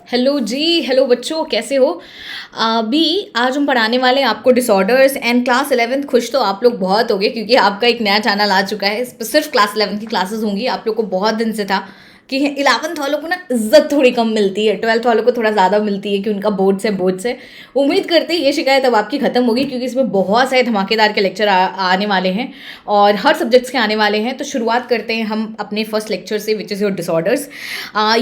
Hello जी। Hello बच्चों, कैसे हो? अभी आज हम पढ़ाने वाले हैं आपको डिसऑर्डर्स एंड क्लास 11th। खुश तो आप लोग बहुत हो गए क्योंकि आपका एक नया चैनल आ चुका है। इस पर सिर्फ क्लास 11th की क्लासेस होंगी। आप लोग को बहुत दिन से था कि 11th वालों को ना इज्जत थोड़ी कम मिलती है, 12th वालों को थोड़ा ज़्यादा मिलती है कि उनका बोर्ड से उम्मीद करते हैं ये शिकायत अब आपकी खत्म होगी, क्योंकि इसमें बहुत सारे धमाकेदार के लेक्चर आने वाले हैं और हर सब्जेक्ट्स के आने वाले हैं। तो शुरुआत करते हैं हम अपने फर्स्ट लेक्चर से, विच इज़ योर डिसऑर्डर्स।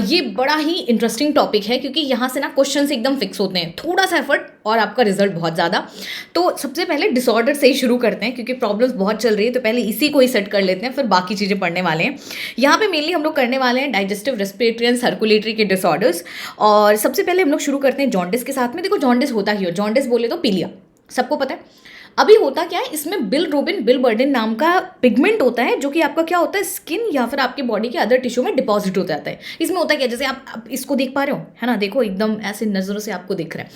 ये बड़ा ही इंटरेस्टिंग टॉपिक है क्योंकि यहाँ से ना क्वेश्चन एकदम फिक्स होते हैं, थोड़ा सा एफर्ट और आपका रिजल्ट बहुत ज़्यादा। तो सबसे पहले डिसऑर्डर से ही शुरू करते हैं क्योंकि प्रॉब्लम्स बहुत चल रही है, तो पहले इसी को ही सेट कर लेते हैं, फिर बाकी चीज़ें पढ़ने वाले हैं। यहाँ पे मेनली हम लोग करने वाले हैं डाइजेस्टिव, रेस्पिरेटरी एंड सर्कुलेटरी के डिसऑर्डर्स। और सबसे पहले हम लोग शुरू करते हैं जॉन्डिस के साथ में। देखो, जॉन्डिस होता ही हो, जॉन्डिस बोले तो पीलिया, सबको पता है। अभी होता क्या है, इसमें बिलरुबिन नाम का पिगमेंट होता है जो कि आपका क्या होता है, स्किन या फिर आपके बॉडी के अदर टिश्यू में डिपॉजिट हो जाता है। इसमें होता क्या, जैसे आप इसको देख पा रहे हो, है ना, देखो एकदम ऐसे नज़रों से आपको दिख रहा है,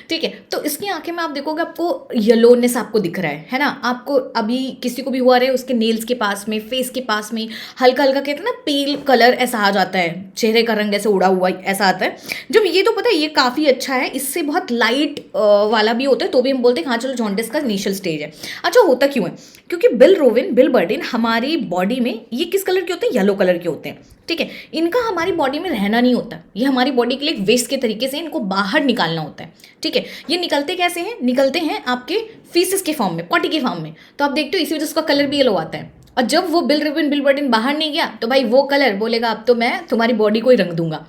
ठीक है। तो इसकी आंखें में आप देखोगे आपको येलोनेस आपको दिख रहा है ना। आपको अभी किसी को भी हुआ रहे, उसके नेल्स के पास में, फेस के पास में हल्का हल्का कहते हैं ना पेल कलर ऐसा आ जाता है, चेहरे का रंग ऐसे उड़ा हुआ ऐसा आता है। जब ये तो पता है ये काफ़ी अच्छा है, इससे बहुत लाइट वाला भी होता है, तो भी हम बोलते हैं हाँ चलो जॉन्डिस का इनिशियल स्टेज है। अच्छा, होता क्यों है? क्योंकि बिलबर्डिन हमारी बॉडी में ये किस कलर के होते हैं, येलो कलर के होते हैं, ठीक है। इनका हमारी बॉडी में रहना नहीं होता, ये हमारी बॉडी के लिए एक वेस्ट के तरीके से इनको बाहर निकालना होता है, ठीक है। ये निकलते कैसे हैं? निकलते हैं आपके फीसिस के फॉर्म में, पॉटी के फॉर्म में। तो आप देखते हो इसी वजह से उसका कलर भी येलो आता है। और जब वो बिलबर्डिन बाहर नहीं गया तो भाई वो कलर बोलेगा अब तो मैं तुम्हारी बॉडी को ही रंग दूंगा,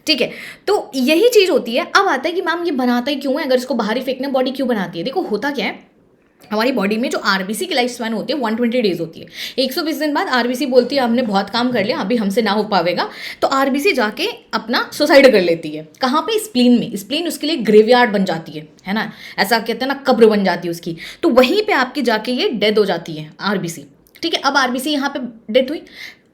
ठीक है। तो यही चीज होती है। अब आता है कि मैम ये बनाता ही क्यों है, अगर इसको बाहर ही फेंकना, बॉडी क्यों बनाती है? देखो होता क्या है, हमारी बॉडी में जो आरबीसी की लाइफ स्पैन होती है 120 डेज होती है। 120 दिन बाद आरबीसी बोलती है हमने बहुत काम कर लिया, अभी हमसे ना हो पाएगा। तो आरबीसी जाके अपना सुसाइड कर लेती है। कहाँ पे? स्प्लीन में। स्प्लीन उसके लिए ग्रेवयार्ड बन जाती है ना, ऐसा कहते हैं ना, कब्र बन जाती है उसकी। तो वहीं पे आपकी जाके ये डेथ हो जाती है आरबीसी, ठीक है। अब आरबीसी यहाँ पे डेथ हुई।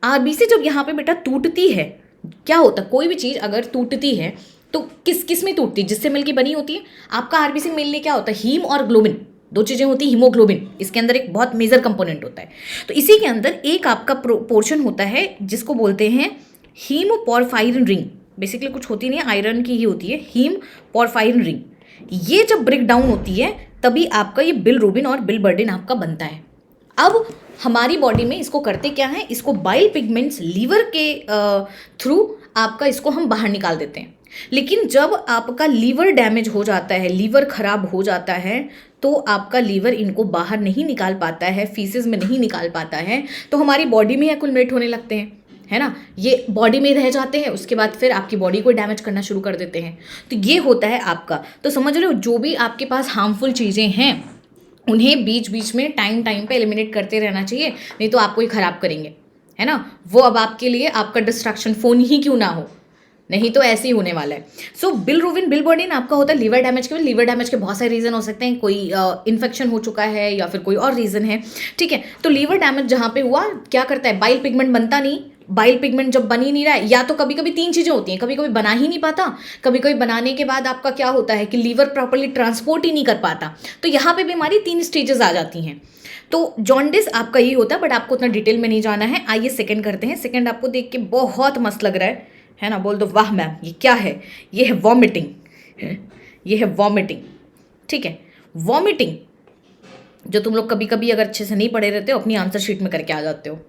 आरबीसी जब यहाँ पे बेटा टूटती है, क्या होता है, कोई भी चीज़ अगर टूटती है तो किस किस में टूटती है? जिससे मिलकर बनी होती है। आपका आरबीसी मेनली क्या होता है, हीम और ग्लोबिन, दो चीज़ें होती है। हीमोग्लोबिन इसके अंदर एक बहुत मेजर कंपोनेंट होता है। तो इसी के अंदर एक आपका पोर्शन होता है जिसको बोलते हैं हीमोपोरफायरिन रिंग। बेसिकली कुछ होती नहीं है, आयरन की ही होती है, हीमोपोरफायरिन रिंग। ये जब ब्रेक डाउन होती है तभी आपका ये बिलरुबिन और बिलबर्डिन आपका बनता है। अब हमारी बॉडी में इसको करते क्या है, इसको बाइल पिगमेंट्स लीवर के थ्रू आपका इसको हम बाहर निकाल देते हैं। लेकिन जब आपका लीवर डैमेज हो जाता है, लीवर खराब हो जाता है, तो आपका लीवर इनको बाहर नहीं निकाल पाता है, फीसेस में नहीं निकाल पाता है, तो हमारी बॉडी में एक्युमुलेट होने लगते हैं, है ना। ये बॉडी में रह जाते हैं, उसके बाद फिर आपकी बॉडी को डैमेज करना शुरू कर देते हैं। तो ये होता है आपका। तो समझ रहे हो, जो भी आपके पास हार्मफुल चीज़ें हैं उन्हें बीच बीच में टाइम पे एलिमिनेट करते रहना चाहिए, नहीं तो आपको ही खराब करेंगे, है ना। वो अब आपके लिए आपका डिस्ट्रैक्शन फ़ोन ही क्यों ना हो, नहीं तो ऐसे ही होने वाला है। सो बिलबर्डिन आपका होता है लीवर डैमेज के। लीवर डैमेज के बहुत सारे रीज़न हो सकते हैं, कोई इन्फेक्शन हो चुका है या फिर कोई और रीज़न है, ठीक है। तो लीवर डैमेज जहाँ पे हुआ, क्या करता है, बाइल पिगमेंट बनता नहीं। बाइल पिगमेंट जब बन ही नहीं रहा है, या तो कभी कभी तीन चीज़ें होती हैं, कभी कभी बना ही नहीं पाता, कभी कभी बनाने के बाद आपका क्या होता है कि लीवर प्रॉपरली ट्रांसपोर्ट ही नहीं कर पाता। तो यहाँ पे भी हमारी तीन स्टेजेस आ जाती हैं। तो जॉन्डिस आपका यही होता है, बट आपको उतना डिटेल में नहीं जाना है। आइए सेकंड करते हैं। सेकंड आपको देख के बहुत मस्त लग रहा है ना, बोल दो वाह मैम ये क्या है, ये है वॉमिटिंग। ये है वॉमिटिंग, ठीक है। वॉमिटिंग जो तुम लोग कभी कभी अगर अच्छे से नहीं पढ़े रहते हो अपनी आंसर शीट में करके आ जाते हो,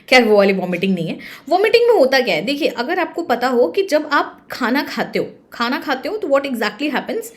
खैर वो वाली वॉमिटिंग नहीं है। वॉमिटिंग में होता क्या है, देखिए, अगर आपको पता हो कि जब आप खाना खाते हो तो व्हाट एग्जैक्टली हैपन्स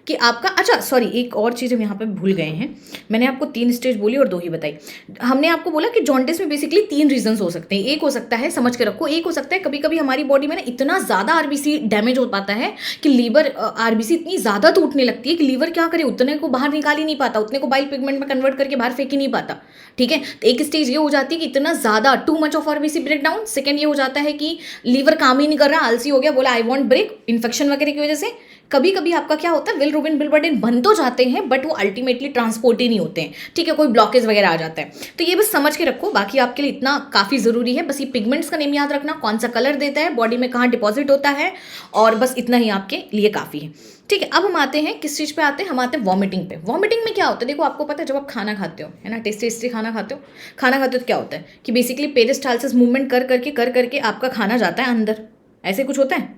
कि आपका, अच्छा सॉरी, एक और चीज़ हम यहाँ पे भूल गए हैं। मैंने आपको 3 स्टेज बोली और 2 ही बताई। हमने आपको बोला कि जॉन्डिस में बेसिकली 3 रीजंस हो सकते हैं। एक हो सकता है, समझ के रखो, एक हो सकता है कभी कभी हमारी बॉडी में ना इतना ज़्यादा आरबीसी डैमेज हो पाता है कि लीवर आरबीसी इतनी ज़्यादा टूटने लगती है कि लीवर क्या करे, उतने को बाहर निकाल ही नहीं पाता, उतने को बाइल पिगमेंट में कन्वर्ट करके बाहर फेंक ही नहीं पाता, ठीक है। तो एक स्टेज ये हो जाती है कि इतना ज़्यादा too much of RBC break down. Second ये हो जाता है कि लीवर काम ही नहीं कर रहा, आलसी हो गया, बोला आई वॉन्ट ब्रेक, इन्फेक्शन वगैरह की वजह से। कभी कभी आपका क्या होता है, बिलबर्डिन बन तो जाते हैं बट वो अल्टीमेटली ट्रांसपोर्ट ही नहीं होते हैं, ठीक है, कोई ब्लॉकेज वगैरह आ जाता है। तो ये बस समझ के रखो, बाकी आपके लिए इतना काफ़ी ज़रूरी है। बस ये पिगमेंट्स का नेम याद रखना, कौन सा कलर देता है, बॉडी में कहाँ डिपॉजिट होता है, और बस इतना ही आपके लिए काफ़ी है, ठीक है। अब हम आते हैं किस चीज़ पे आते हैं, हम आते हैं वॉमिटिंग पे। वॉमिटिंग में क्या होता है, देखो आपको पता है जब आप खाना खाते हो, है ना, टेस्टी खाना खाते हो तो क्या होता है कि बेसिकली पेरिस्टालसिस मूवमेंट कर करके आपका खाना जाता है अंदर, ऐसे कुछ होता है।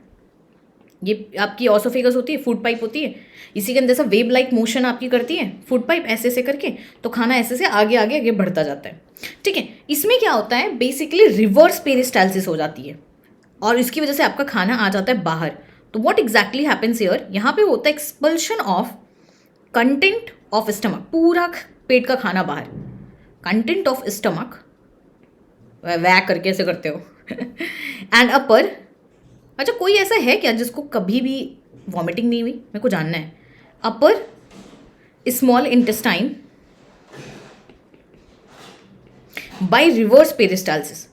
ये आपकी ऑसोफेगस होती है, फूड पाइप होती है, इसी के अंदर से वेव लाइक मोशन आपकी करती है फूड पाइप, ऐसे ऐसे करके तो खाना ऐसे से आगे आगे आगे बढ़ता जाता है। ठीक है, इसमें क्या होता है, बेसिकली रिवर्स पेरिस्टालसिस हो जाती है और इसकी वजह से आपका खाना आ जाता है बाहर। तो व्हाट एग्जैक्टली हैपेंस हियर, यहाँ पे होता है expulsion of content of stomach, पूरा पेट का खाना बाहर, कंटेंट ऑफ स्टमक, वै करके ऐसे करते हो एंड अपर। अच्छा, कोई ऐसा है क्या जिसको कभी भी वॉमिटिंग नहीं हुई, मेरे को जानना है। Upper small intestine by reverse peristalsis.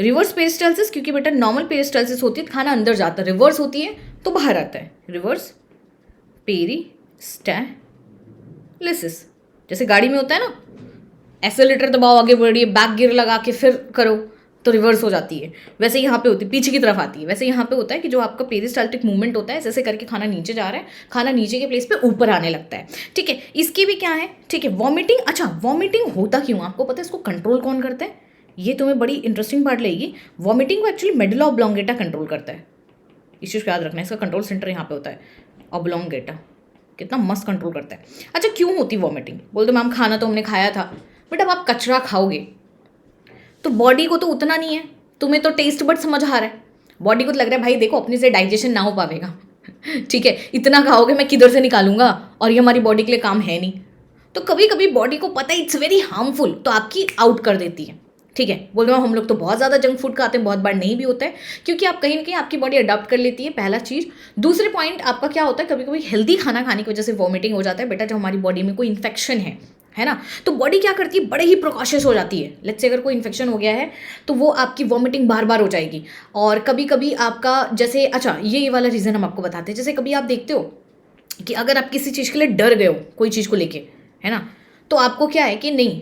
Reverse peristalsis क्योंकि बेटा नॉर्मल पेरिस्टालसिस होती है खाना अंदर जाता है, रिवर्स होती है तो बाहर आता है। रिवर्स पेरिस्टालिसिस, जैसे गाड़ी में होता है ना, एक्सेलेरेटर दबाओ आगे बढ़िए, बैक गियर लगा के फिर करो तो रिवर्स हो जाती है, वैसे यहाँ पे होती है पीछे की तरफ आती है। वैसे यहाँ पे होता है कि जो आपका पेरिस्टाल्टिक मूवमेंट होता है, जैसे करके खाना नीचे जा रहा है, खाना नीचे के प्लेस पे ऊपर आने लगता है। ठीक है, इसकी भी क्या है, ठीक है, वॉमिटिंग। अच्छा, वॉमिटिंग होता क्यों, आपको पता है इसको कंट्रोल कौन करता है, ये तुम्हें बड़ी इंटरेस्टिंग पार्ट लगेगी। वॉमिटिंग को एक्चुअली मेडुला ऑब्लोंगेटा कंट्रोल करता है, इस चीज़ को याद रखना है, इसका कंट्रोल सेंटर यहाँ पे होता है ऑब्लोंगेटा, कितना मस्त कंट्रोल करता है। अच्छा, क्यों होती वॉमिटिंग, बोल दो मैम खाना तो हमने खाया था, बट अब आप कचरा खाओगे तो बॉडी को तो उतना नहीं है, तुम्हें तो टेस्ट बट समझ आ रहा है, बॉडी को तो लग रहा है भाई देखो अपने से डाइजेशन ना हो पाएगा ठीक है, इतना खाओगे मैं किधर से निकालूंगा, और ये हमारी बॉडी के लिए काम है नहीं। तो कभी कभी बॉडी को पता है इट्स वेरी हार्मफुल, तो आपकी आउट कर देती है। ठीक है, बोल रहा हूँ हम लोग तो बहुत ज़्यादा जंक फूड खाते हैं, बहुत बार नहीं भी होता है क्योंकि आप कहीं ना कहीं आपकी बॉडी अडॉप्ट कर लेती है, पहला चीज़। दूसरे पॉइंट आपका क्या होता है, कभी कभी हेल्दी खाना खाने की वजह से वॉमिटिंग हो जाता है बेटा, जब हमारी बॉडी में कोई इन्फेक्शन है ना, तो बॉडी क्या करती है, बड़े ही प्रिकॉशस हो जाती है। लेट्स से अगर कोई इन्फेक्शन हो गया है तो वो आपकी वॉमिटिंग बार बार हो जाएगी। और कभी कभी आपका जैसे, अच्छा ये वाला रीज़न हम आपको बताते हैं, जैसे कभी आप देखते हो कि अगर आप किसी चीज़ के लिए डर गए हो, कोई चीज़ को लेके, है ना, तो आपको क्या है कि नहीं,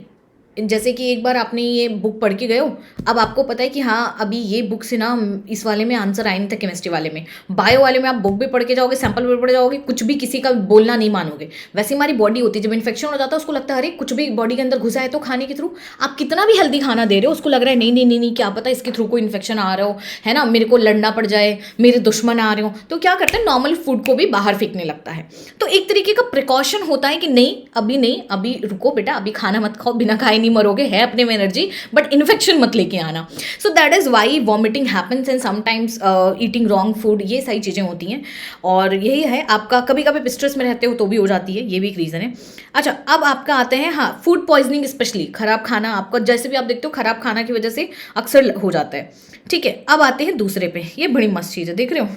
जैसे कि एक बार आपने ये बुक पढ़ के गए हो, अब आपको पता है कि हाँ अभी ये बुक से ना इस वाले में आंसर आए नहीं था, केमिस्ट्री वाले में, बायो वाले में आप बुक भी पढ़ के जाओगे, सैंपल भी पढ़ जाओगे, कुछ भी किसी का बोलना नहीं मानोगे। वैसे हमारी बॉडी होती है, जब इन्फेक्शन हो जाता है उसको लगता है अरे कुछ भी बॉडी के अंदर घुसा है, तो खाने के थ्रू आप कितना भी हेल्दी खाना दे रहे हो उसको लग रहा है नहीं नहीं नहीं नहीं, क्या पता इसके थ्रू कोई इन्फेक्शन आ रहा हो, है ना, मेरे को लड़ना पड़ जाए, मेरे दुश्मन आ रहे हो, तो क्या करते हैं नॉर्मल फूड को भी बाहर फेंकने लगता है। तो एक तरीके का प्रिकॉशन होता है कि नहीं, अभी रुको बेटा, अभी खाना मत खाओ, बिना खाए नहीं मरोगे, है अपने में एनर्जी, बट इन्फेक्शन मत लेके आना। So that is why vomiting happens and sometimes eating wrong food, ये सारी चीज़ें होती हैं। और यही है, आपका कभी कभी स्ट्रेस में रहते हो तो भी हो जाती है, ये भी एक रीज़न है। अच्छा, अब आपका आते हैं, हाँ, फूड पॉइजनिंग, स्पेशली खराब खाना, आपका जैसे भी आप देखते हो खराब खाना की वजह से अक्सर हो जाता है। ठीक है, अब आते हैं दूसरे पे, ये बड़ी मस्त चीज़ है, देख रहे हो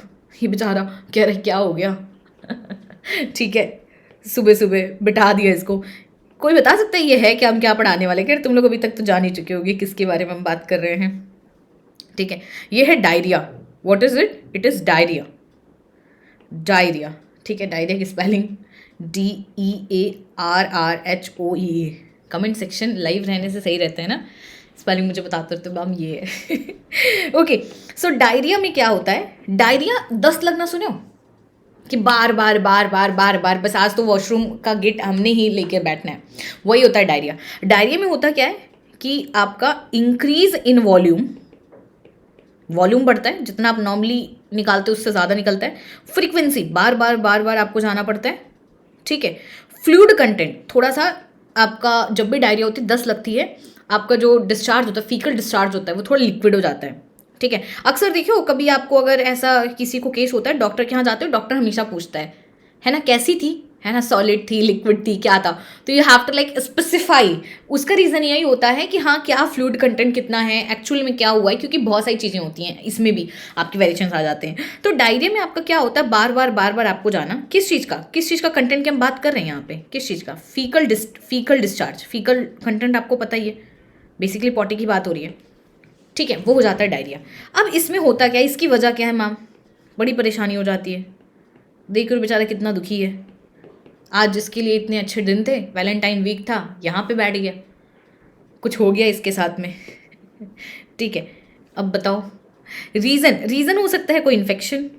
ये बेचारा कह रहा है क्या हो गया ठीक है, सुबह सुबह बिठा दिया इसको। कोई बता सकता है ये है कि हम क्या पढ़ाने वाले, क्या तुम लोग अभी तक तो जान ही चुके होगे किसके बारे में हम बात कर रहे हैं। ठीक है, ये है diarrhoea. What is it, it is diarrhoea, diarrhoea. ठीक है, डायरिया की spelling DEARRHOEA। Comment section live रहने से सही रहता है ना, स्पेलिंग मुझे बताते रहते मैम ये है ओके, सो डायरिया में क्या होता है, डायरिया दस्त लगना सुने हो कि बार बार बार बार बार बार, बस आज तो वॉशरूम का गेट हमने ही लेके बैठना है, वही होता है डायरिया। डायरिया में होता क्या है कि आपका इंक्रीज इन वॉल्यूम, वॉल्यूम बढ़ता है, जितना आप नॉर्मली निकालते हो उससे ज़्यादा निकलता है, फ्रीक्वेंसी बार बार बार बार आपको जाना पड़ता है। ठीक है, फ्लूइड कंटेंट थोड़ा सा आपका, जब भी डायरिया होती है दस्त लगती है, आपका जो डिस्चार्ज होता है, फीकल डिस्चार्ज होता है, वो थोड़ा लिक्विड हो जाता है। ठीक है, अक्सर देखियो कभी आपको अगर ऐसा किसी को केस होता है, डॉक्टर के यहाँ जाते हो, डॉक्टर हमेशा पूछता है ना कैसी थी, है ना, सॉलिड थी, लिक्विड थी, क्या था, तो you have to like specify. उसका रीज़न यही होता है कि हाँ क्या फ्लूइड कंटेंट कितना है, एक्चुअल में क्या हुआ है, क्योंकि बहुत सारी चीज़ें होती हैं, इसमें भी आपके वेरिएशंस आ जाते हैं। तो डायरिया में आपका क्या होता है, बार बार आपको जाना, किस चीज़ का कंटेंट की हम बात कर रहे हैं यहाँ पे, किस चीज़ का, फीकल डिस्चार्ज, फीकल कंटेंट आपको पता ही है, बेसिकली पॉटी की बात हो रही है। ठीक है, वो हो जाता है डायरिया। अब इसमें होता क्या है, इसकी वजह क्या है मैम, बड़ी परेशानी हो जाती है, देख कर बेचारा कितना दुखी है, आज जिसके लिए इतने अच्छे दिन थे, वैलेंटाइन वीक था, यहाँ पे बैठ गया, कुछ हो गया इसके साथ में ठीक है, अब बताओ रीज़न हो सकता है कोई इन्फेक्शन,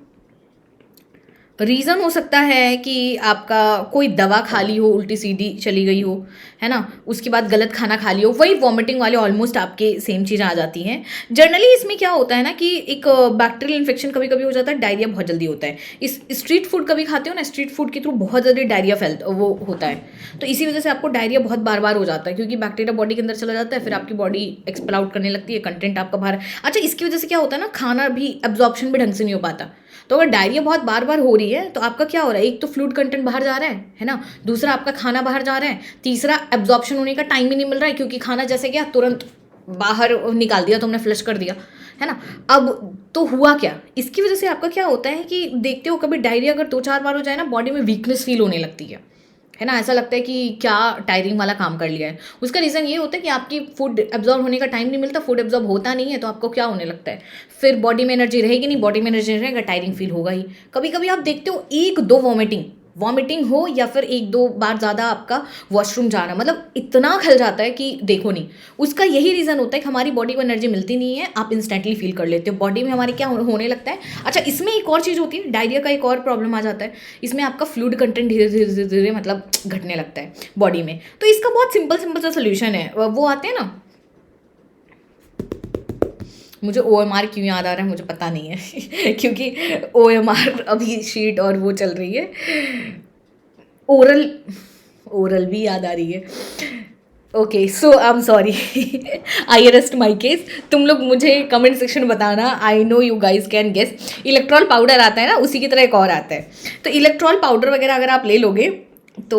रीज़न हो सकता है कि आपका कोई दवा खा ली हो, उल्टी सीधी चली गई हो, है ना? उसके बाद गलत खाना खा लिया हो, वही वॉमिटिंग वाले ऑलमोस्ट आपके सेम चीज़ें आ जाती हैं। जनरली इसमें क्या होता है ना कि एक बैक्टीरियल इन्फेक्शन कभी-कभी हो जाता है, डायरिया बहुत जल्दी होता है। इस स्ट्रीट फूड कभी खाते हो ना, स्ट्रीट फूड के थ्रू बहुत जल्दी डायरिया वो होता है। तो इसी वजह से आपको डायरिया बहुत बार-बार हो जाता है, क्योंकि बैक्टीरिया बॉडी के अंदर चला जाता है, फिर आपकी बॉडी एक्सपेल आउट करने लगती है, कंटेंट आपका बाहर। अच्छा, इसकी वजह से क्या होता है ना, खाना भी एब्जॉर्प्शन भी ढंग से नहीं हो पाता। तो अगर डायरिया बहुत बार बार हो रही है तो आपका क्या हो रहा है, एक तो फ्लूइड कंटेंट बाहर जा रहा है ना, दूसरा आपका खाना बाहर जा रहा है, तीसरा एब्जॉर्प्शन होने का टाइम ही नहीं मिल रहा है, क्योंकि खाना जैसे क्या तुरंत बाहर निकाल दिया, तुमने फ्लश कर दिया, है ना। अब तो हुआ क्या, इसकी वजह से आपका क्या होता है कि देखते हो कभी डायरिया अगर 2-4 बार हो जाए ना, बॉडी में वीकनेस फील होने लगती है ना। ऐसा लगता है कि क्या टायरिंग वाला काम कर लिया है। उसका रीज़न ये होता है कि आपकी फूड एब्जॉर्ब होने का टाइम नहीं मिलता, फूड एब्जॉर्ब होता नहीं है, तो आपको क्या होने लगता है, फिर बॉडी में एनर्जी रहेगी नहीं, बॉडी में एनर्जी रहेगा, टायरिंग फील होगा ही। कभी कभी आप देखते हो 1-2 वॉमिटिंग हो या फिर 1-2 बार ज़्यादा आपका वॉशरूम जाना, मतलब इतना खल जाता है कि देखो नहीं। उसका यही रीज़न होता है कि हमारी बॉडी को एनर्जी मिलती नहीं है, आप इंस्टेंटली फील कर लेते हो, बॉडी में हमारे क्या होने लगता है। अच्छा, इसमें एक और चीज़ होती है, डायरिया का एक और प्रॉब्लम आ जाता है, इसमें आपका फ्लूइड कंटेंट धीरे धीरे धीरे धीरे मतलब घटने लगता है बॉडी में। तो इसका बहुत सिंपल सा सोल्यूशन है, वो आते हैं ना, मुझे OMR क्यों याद आ रहा है मुझे पता नहीं है क्योंकि OMR अभी शीट और वो चल रही है, ओरल ओरल भी याद आ रही है। Okay, so I am sorry, I rest my case. तुम लोग मुझे कमेंट सेक्शन में बताना, I know you guys can guess. Electral powder आता है ना, उसी की तरह एक और आता है। तो इलेक्ट्रॉल पाउडर वगैरह अगर आप ले लोगे तो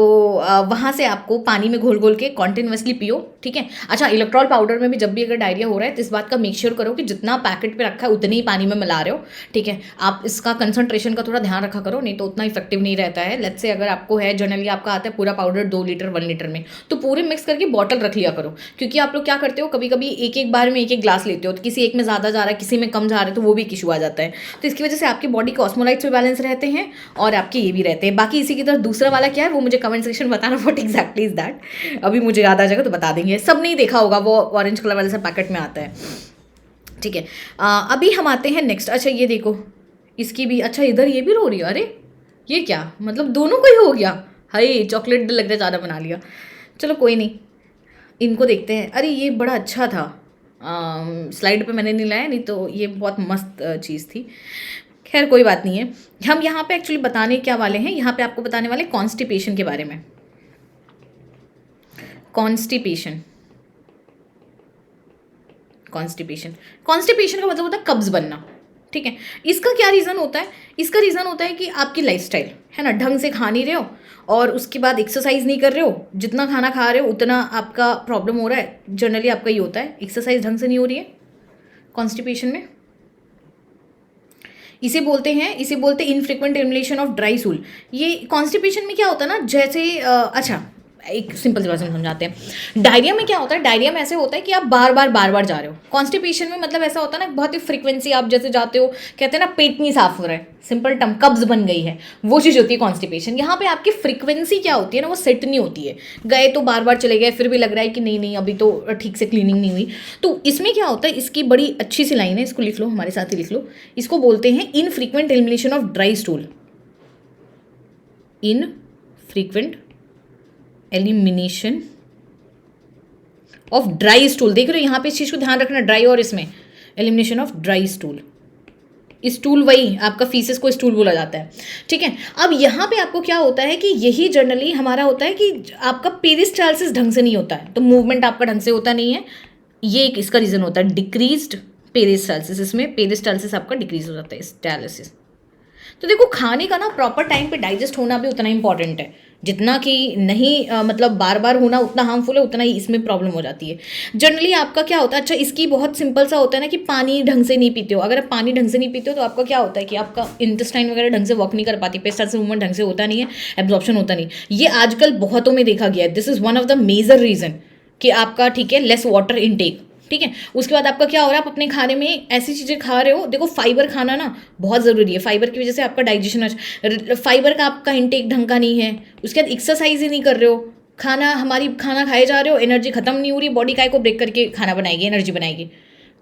वहाँ से आपको पानी में घोल घोल के कॉन्टिन्यूसली पियो, ठीक है। अच्छा, इलेक्ट्रॉल पाउडर में भी जब भी अगर डायरिया हो रहा है तो इस बात का मेक श्योर करो कि जितना पैकेट पे रखा है उतने ही पानी में मिला रहे हो, ठीक है। आप इसका कंसंट्रेशन का थोड़ा ध्यान रखा करो, नहीं तो उतना इफेक्टिव नहीं रहता है। लेट्स से अगर आपको है, जनरली आपका आता है पूरा पाउडर 2 लीटर 1 लीटर में, तो पूरे मिक्स करके बॉटल रख लिया करो। क्योंकि आप लोग क्या करते हो, कभी कभी एक बार में एक ग्लास लेते हो, तो किसी एक में ज़्यादा जा रहा है, किसी में कम जा रहा है, तो वो भी एक इशू आ जाता है। तो इसकी वजह से आपकी बॉडी के ऑस्मोलाइट्स भी बैलेंस रहते हैं और आपके ये भी रहते हैं। बाकी इसी की तरह दूसरा वाला क्या है वो मुझे कमेंट सेक्शन बताना, व्हाट एग्जैक्टली इज दैट। अभी मुझे याद आ जाएगा तो बता देंगे। सब नहीं देखा होगा, वो ऑरेंज कलर वाले से पैकेट में आता है, ठीक है। अभी हम आते हैं नेक्स्ट। अच्छा, ये देखो, इसकी भी, अच्छा इधर ये भी रो रही है, अरे ये क्या मतलब, दोनों को ही हो गया। हाय, चॉकलेट लग रहा है ज़्यादा बना लिया, चलो कोई नहीं, इनको देखते हैं। अरे ये बड़ा अच्छा था, स्लाइड पे मैंने नहीं लाया, नहीं तो ये बहुत मस्त चीज़ थी। खैर कोई बात नहीं है। हम यहाँ पे एक्चुअली बताने क्या वाले हैं, यहाँ पे आपको बताने वाले कॉन्स्टिपेशन के बारे में। कॉन्स्टिपेशन का मतलब होता है कब्ज बनना, ठीक है। इसका क्या रीज़न होता है, इसका रीज़न होता है कि आपकी लाइफस्टाइल है ना, ढंग से खा नहीं रहे हो और उसके बाद एक्सरसाइज नहीं कर रहे हो, जितना खाना खा रहे हो उतना आपका प्रॉब्लम हो रहा है। जनरली आपका ये होता है, एक्सरसाइज ढंग से नहीं हो रही है कॉन्स्टिपेशन में। इसे बोलते हैं infrequent elimination of dry stool. ये कॉन्स्टिपेशन में क्या होता है ना, जैसे अच्छा एक सिंपल सी बात समझाते हैं। डायरिया में क्या होता है, डायरिया में ऐसे होता है कि आप बार बार जा रहे हो। कॉन्स्टिपेशन में मतलब ऐसा होता है ना, बहुत ही फ्रीक्वेंसी, आप जैसे जाते हो, कहते हैं ना पेट नहीं साफ हो रहा है, सिंपल टर्म कब्ज बन गई है, वो चीज़ होती है कॉन्स्टिपेशन। यहाँ पे आपकी फ्रीक्वेंसी क्या होती है ना, वो सेट नहीं होती है। गए तो बार चले गए, फिर भी लग रहा है कि नहीं अभी तो ठीक से क्लीनिंग नहीं हुई। तो इसमें क्या होता है, इसकी बड़ी अच्छी सी लाइन है, इसको लिख लो, हमारे साथ ही लिख लो। इसको बोलते हैं infrequent elimination of dry stool. Infrequent elimination of dry stool. देख रहे हो यहाँ पे इस चीज़ को ध्यान रखना, ड्राई और इसमें elimination of dry stool. Stool वही आपका फीसेस को स्टूल बोला जाता है, ठीक है। अब यहाँ पे आपको क्या होता है कि यही जनरली हमारा होता है कि आपका पेरिस्टालसिस ढंग से नहीं होता है, तो मूवमेंट आपका ढंग से होता नहीं है। ये एक इसका रीज़न होता है, डिक्रीज्ड पेरिस्टालसिस। इसमें पेरिस्टालसिस आपका डिक्रीज हो जाता है, स्टालिसिस। तो देखो, खाने का ना प्रॉपर टाइम पे डाइजेस्ट होना भी उतना इंपॉर्टेंट है, जितना कि नहीं मतलब बार बार होना उतना हार्मफुल है, उतना ही इसमें प्रॉब्लम हो जाती है। जनरली आपका क्या होता है, अच्छा इसकी बहुत सिंपल सा होता है ना कि पानी ढंग से नहीं पीते हो। अगर आप पानी ढंग से नहीं पीते हो तो आपका क्या होता है कि आपका इंटेस्टाइन वगैरह ढंग से वर्क नहीं कर पाती, पेरिस्टालसिस मूवमेंट ढंग से होता नहीं है, एब्जॉर्प्शन होता नहीं। ये आजकल बहुतों में देखा गया है। This is one of the major reason कि आपका, ठीक है, लेस वाटर इनटेक, ठीक है। उसके बाद आपका क्या हो रहा है, आप अपने खाने में ऐसी चीज़ें खा रहे हो। देखो, फाइबर खाना ना बहुत ज़रूरी है, फाइबर की वजह से आपका डाइजेशन, फाइबर का आपका इंटेक ढंग का नहीं है। उसके बाद एक्सरसाइज ही नहीं कर रहे हो, खाना खाए जा रहे हो, एनर्जी खत्म नहीं हो रही, बॉडी काय को ब्रेक करके खाना बनाएगी, एनर्जी बनाएगी।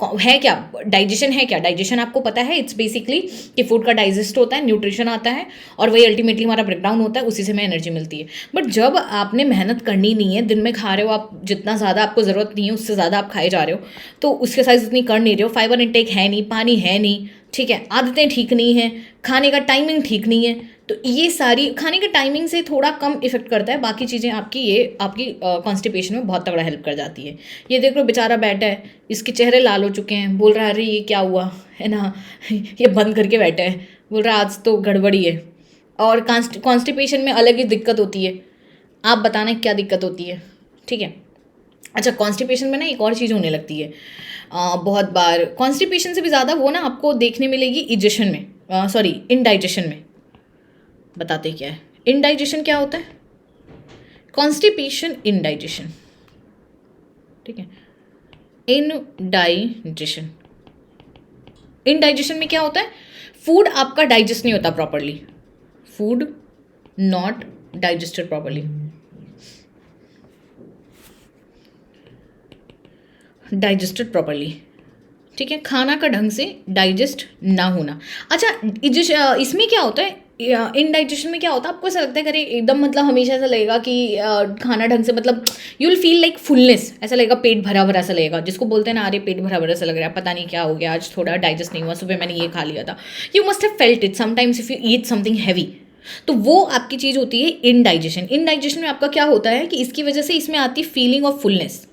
है क्या डाइजेशन, है क्या डाइजेशन आपको पता है, इट्स बेसिकली कि फूड का डाइजेस्ट होता है, न्यूट्रिशन आता है और वही अल्टीमेटली हमारा ब्रेकडाउन होता है, उसी से हमें एनर्जी मिलती है। बट जब आपने मेहनत करनी नहीं है, दिन में खा रहे हो आप जितना ज़्यादा आपको ज़रूरत नहीं है उससे ज़्यादा आप खाए जा रहे हो, तो उसके साइज उतनी कर नहीं रहे हो, फाइबर इंटेक है नहीं, पानी है नहीं, ठीक है, आदतें ठीक नहीं है, खाने का टाइमिंग ठीक नहीं है, तो ये सारी खाने के टाइमिंग से थोड़ा कम इफेक्ट करता है, बाकी चीज़ें आपकी ये आपकी कॉन्स्टिपेशन में बहुत तगड़ा हेल्प कर जाती है। ये देख लो बेचारा बैठा है, इसके चेहरे लाल हो चुके हैं, बोल रहा है अरे ये क्या हुआ है ना ये बंद करके बैठा है, बोल रहा है आज तो गड़बड़ी है। और कॉन्स्टिपेशन में अलग ही दिक्कत होती है, आप बताना क्या दिक्कत होती है, ठीक है। अच्छा, कॉन्स्टिपेशन में ना एक और चीज़ होने लगती है, बहुत बार कॉन्स्टिपेशन से भी ज़्यादा वो ना आपको देखने मिलेगी इजेशन में, सॉरी इनडाइजेशन में। बताते क्या है इनडाइजेशन, क्या होता है कॉन्स्टिपेशन, इनडाइजेशन, ठीक है। इनडाइजेशन, इनडाइजेशन में क्या होता है, फूड आपका डाइजेस्ट नहीं होता properly, food not digested properly, digested properly, ठीक है, खाना का ढंग से डाइजेस्ट ना होना। अच्छा, इसमें क्या होता है, इनडाइजेशन में क्या होता है, आपको ऐसा लगता है करे एकदम मतलब हमेशा ऐसा लगेगा कि खाना ढंग से मतलब you will feel like fullness, ऐसा लगेगा पेट भरा भरा सा लगेगा, जिसको बोलते हैं ना अरे पेट भरा भरा सा लग रहा है, पता नहीं क्या हो गया आज, थोड़ा डाइजेस्ट नहीं हुआ, सुबह मैंने ये खा लिया था। You must have felt it sometimes if you eat something heavy, तो वो आपकी चीज़ होती है इनडाइजेशन। इनडाइजेशन में आपका क्या होता है कि इसकी वजह से इसमें आती है feeling of fullness,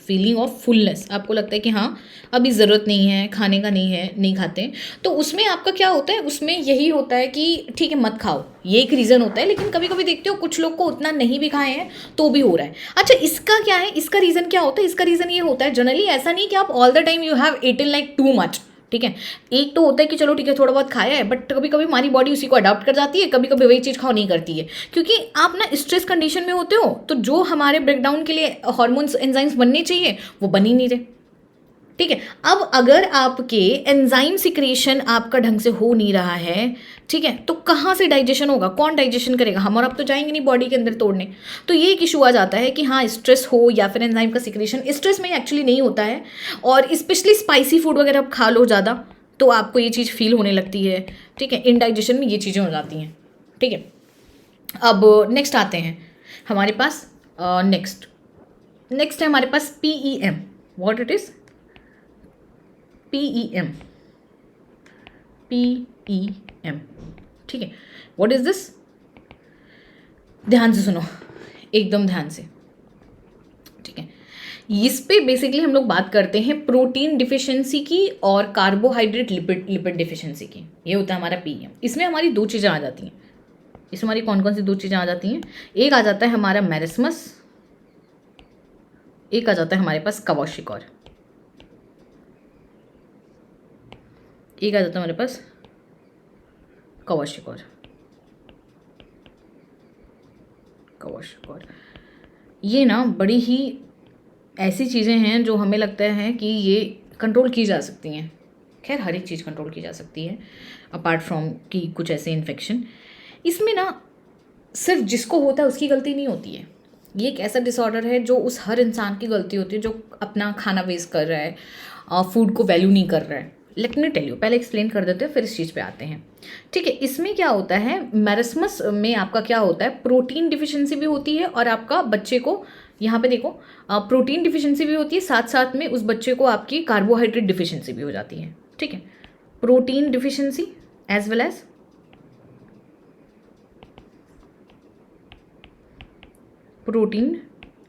feeling of fullness, आपको लगता है कि हाँ अभी ज़रूरत नहीं है खाने का, नहीं है, नहीं खाते, तो उसमें आपका क्या होता है, उसमें यही होता है कि ठीक है मत खाओ, ये एक रीज़न होता है। लेकिन कभी कभी देखते हो कुछ लोग को उतना नहीं भी खाए हैं तो भी हो रहा है। अच्छा, इसका क्या है, इसका रीज़न क्या होता है, इसका रीज़न ये होता है जनरली ऐसा नहीं कि आप all the time you have eaten like too much, ठीक है। एक तो होता है कि चलो ठीक है थोड़ा बहुत खाया है, बट कभी कभी हमारी बॉडी उसी को अडॉप्ट कर जाती है, कभी कभी वही चीज़ खाओ नहीं करती है, क्योंकि आप ना स्ट्रेस कंडीशन में होते हो, तो जो हमारे ब्रेकडाउन के लिए हार्मोन्स एंजाइम्स बनने चाहिए वो बन ही नहीं रहे, ठीक है। अब अगर आपके एंजाइम सिक्रेशन आपका ढंग से हो नहीं रहा है, ठीक है, तो कहाँ से डाइजेशन होगा, कौन डाइजेशन करेगा, हम और आप तो जाएंगे नहीं बॉडी के अंदर तोड़ने। तो ये एक इशू आ जाता है कि हाँ स्ट्रेस हो या फिर एंजाइम का सिक्रेशन, स्ट्रेस में एक्चुअली नहीं होता है, और स्पेशली स्पाइसी फूड वगैरह आप खा लो ज़्यादा तो आपको ये चीज़ फील होने लगती है, ठीक है, इनडाइजेशन में ये चीज़ें हो जाती हैं, ठीक है। अब नेक्स्ट आते हैं हमारे पास, नेक्स्ट है हमारे पास PEM। What it is PEM, PEM, ठीक है। व्हाट इज दिस, ध्यान से सुनो, एकदम ध्यान से, ठीक है। इस पे बेसिकली हम लोग बात करते हैं प्रोटीन डिफिशिएंसी की और कार्बोहाइड्रेट लिपिड डिफिशिएंसी की। ये होता है हमारा PEM। इसमें हमारी दो चीज़ें आ जाती हैं, इसमें हमारी कौन कौन सी दो चीज़ें आ जाती हैं, एक आ जाता है हमारा मेरिस्मस, एक आ जाता है हमारे पास क्वाशियोर, एक आ जाता है हमारे पास क्वाशियोर। ये ना बड़ी ही ऐसी चीज़ें हैं जो हमें लगता है कि ये कंट्रोल की जा सकती हैं। खैर हर एक चीज़ कंट्रोल की जा सकती है अपार्ट फ्रॉम कि कुछ ऐसे इन्फेक्शन। इसमें ना सिर्फ जिसको होता है उसकी गलती नहीं होती है, ये एक ऐसा डिसऑर्डर है जो उस हर इंसान की गलती होती है जो अपना खाना वेस्ट कर रहा है, फूड को वैल्यू नहीं कर रहा है। लेट मी टेल यू, पहले एक्सप्लेन कर देते हैं फिर इस चीज़ पे आते हैं, ठीक है। इसमें क्या होता है, मेरिस्मस में आपका क्या होता है, प्रोटीन डिफिशिएंसी भी होती है और आपका बच्चे को, यहाँ पे देखो प्रोटीन डिफिशिएंसी भी होती है, साथ साथ में उस बच्चे को आपकी कार्बोहाइड्रेट डिफिशिएंसी भी हो जाती है, ठीक है। Protein deficiency as well as protein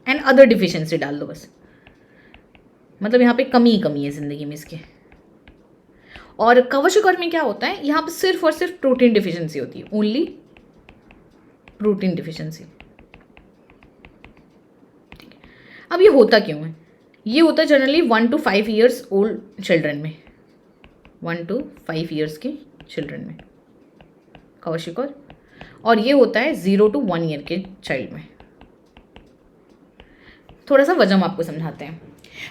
and other deficiency डाल दो बस, मतलब यहाँ पे कमी ही कमी है ज़िंदगी में इसके। और क्वाशियोर में क्या होता है, यहाँ पे सिर्फ और सिर्फ प्रोटीन डिफिशिएंसी होती है, ओनली प्रोटीन डिफिशिएंसी। अब ये होता क्यों है, ये होता है generally 1 to 5 years old children में, 1 to 5 years के चिल्ड्रन में क्वाशियोर, और ये होता है 0 to 1 year के चाइल्ड में। थोड़ा सा वजह आपको समझाते हैं।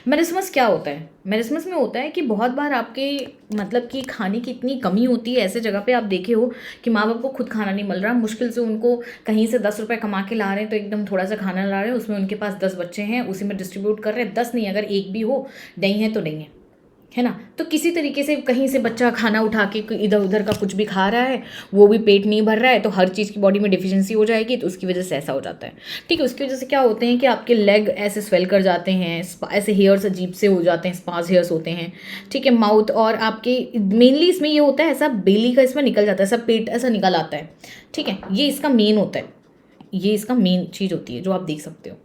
मेरिस्मस क्या होता है, मेरिस्मस में होता है कि बहुत बार आपके मतलब कि खाने की इतनी कमी होती है, ऐसे जगह पे आप देखे हो कि माँ बाप को खुद खाना नहीं मिल रहा, मुश्किल से उनको कहीं से 10 रुपये कमा के ला रहे हैं, तो एकदम थोड़ा सा खाना ला रहे हैं, उसमें उनके पास 10 बच्चे हैं, उसी में डिस्ट्रीब्यूट कर रहे हैं, 10 नहीं अगर एक भी हो, नहीं है तो नहीं है, है ना। तो किसी तरीके से कहीं से बच्चा खाना उठा के इधर उधर का कुछ भी खा रहा है, वो भी पेट नहीं भर रहा है, तो हर चीज़ की बॉडी में डिफिशियंसी हो जाएगी, तो उसकी वजह से ऐसा हो जाता है। ठीक है, उसकी वजह से क्या होते हैं कि आपके लेग ऐसे स्वेल कर जाते हैं, ऐसे हेयर्स अजीब से हो जाते हैं, स्पास हेयर्स होते हैं। ठीक है, माउथ और आपके मेनली इसमें ये होता है, ऐसा बेली का इसमें निकल जाता है, ऐसा पेट ऐसा निकल आता है। ठीक है, ये इसका मेन होता है, ये इसका मेन चीज़ होती है जो आप देख सकते हो।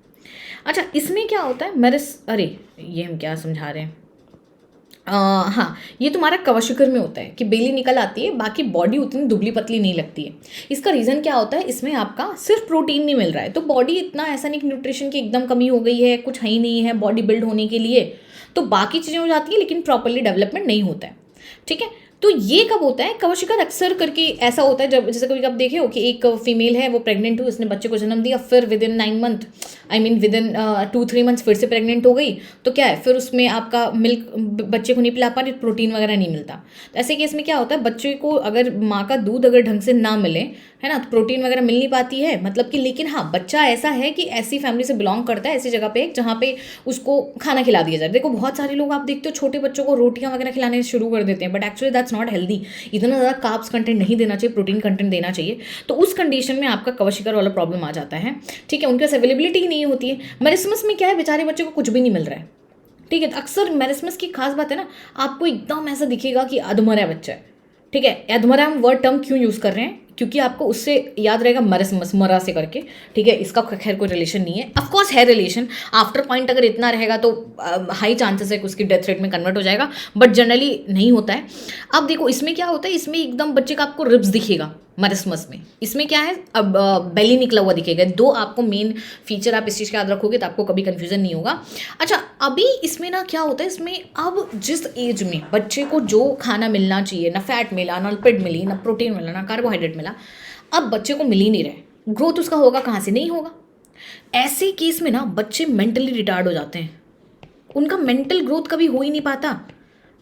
अच्छा, इसमें क्या होता है मेरे, अरे ये हम क्या समझा रहे हैं, हाँ, ये तुम्हारा कवशिकर में होता है कि बेली निकल आती है, बाकी बॉडी उतनी दुबली पतली नहीं लगती है। इसका रीज़न क्या होता है, इसमें आपका सिर्फ प्रोटीन नहीं मिल रहा है, तो बॉडी इतना ऐसा नहीं कि न्यूट्रिशन की एकदम कमी हो गई है, कुछ है ही नहीं है बॉडी बिल्ड होने के लिए, तो बाकी चीज़ें हो जाती है लेकिन प्रॉपरली डेवलपमेंट नहीं होता है। ठीक है, तो ये कब होता है, कवशिकर अक्सर करके ऐसा होता है जब, जैसे कभी कब देखे हो कि एक फीमेल है, वो प्रेग्नेंट हुई, उसने बच्चे को जन्म दिया, फिर with in 9 month, I mean with in 2-3 months फिर से प्रेग्नेंट हो गई, तो क्या है, फिर उसमें आपका मिल्क बच्चे को नहीं पिला पा रही, प्रोटीन वगैरह नहीं मिलता। तो ऐसे केस में क्या होता है, बच्चे को अगर माँ का दूध अगर ढंग से ना मिले, है ना, तो प्रोटीन वगैरह मिल नहीं पाती है, मतलब कि, लेकिन हाँ, बच्चा ऐसा है कि ऐसी फैमिली से बिलोंग करता है, ऐसी जगह पे जहाँ पे उसको खाना खिला दिया जाए। देखो बहुत सारे लोग आप देखते हो छोटे बच्चों को रोटियां वगैरह खिलाने शुरू कर देते हैं, but actually that's not healthy. इतना ज़्यादा कार्ब्स कंटेंट नहीं देना चाहिए, प्रोटीन कंटेंट देना चाहिए। तो उस कंडीशन में आपका कवशिकर वाला प्रॉब्लम आ जाता है। ठीक है, उनके पास अवेलेबिलिटी ही नहीं होती है। मेरिस्मस में क्या है, बेचारे बच्चे को कुछ भी नहीं मिल रहा है। ठीक है, अक्सर मेरिस्मस की खास बात है ना, आपको एकदम ऐसा दिखेगा कि अधमरा बच्चा है। ठीक है, अधमरा हम वर्ड टर्म क्यों यूज़ कर रहे हैं, क्योंकि आपको उससे याद रहेगा मरसमस, मरा से करके। ठीक है, इसका खैर कोई रिलेशन नहीं है, ऑफ कोर्स है रिलेशन, आफ्टर पॉइंट अगर इतना रहेगा तो हाई चांसेस है कि उसकी डेथ रेट में कन्वर्ट हो जाएगा, बट जनरली नहीं होता है। अब देखो इसमें क्या होता है, इसमें एकदम बच्चे का आपको रिब्स दिखेगा मरसमस में। इसमें क्या है, अब बेली निकला हुआ दिखेगा। दो आपको मेन फीचर, आप इस चीज़ का याद रखोगे तो आपको कभी कन्फ्यूजन नहीं होगा। अच्छा, अभी इसमें ना क्या होता है, इसमें अब जिस एज में बच्चे को जो खाना मिलना चाहिए, ना फैट मिला, ना लिपिड मिली, ना प्रोटीन मिला, ना कार्बोहाइड्रेट मिला, अब बच्चे को मिल ही नहीं रहे। ग्रोथ उसका होगा कहाँ से, नहीं होगा। ऐसे केस में ना बच्चे मेंटली रिटार्ड हो जाते हैं, उनका मेंटल ग्रोथ कभी हो ही नहीं पाता।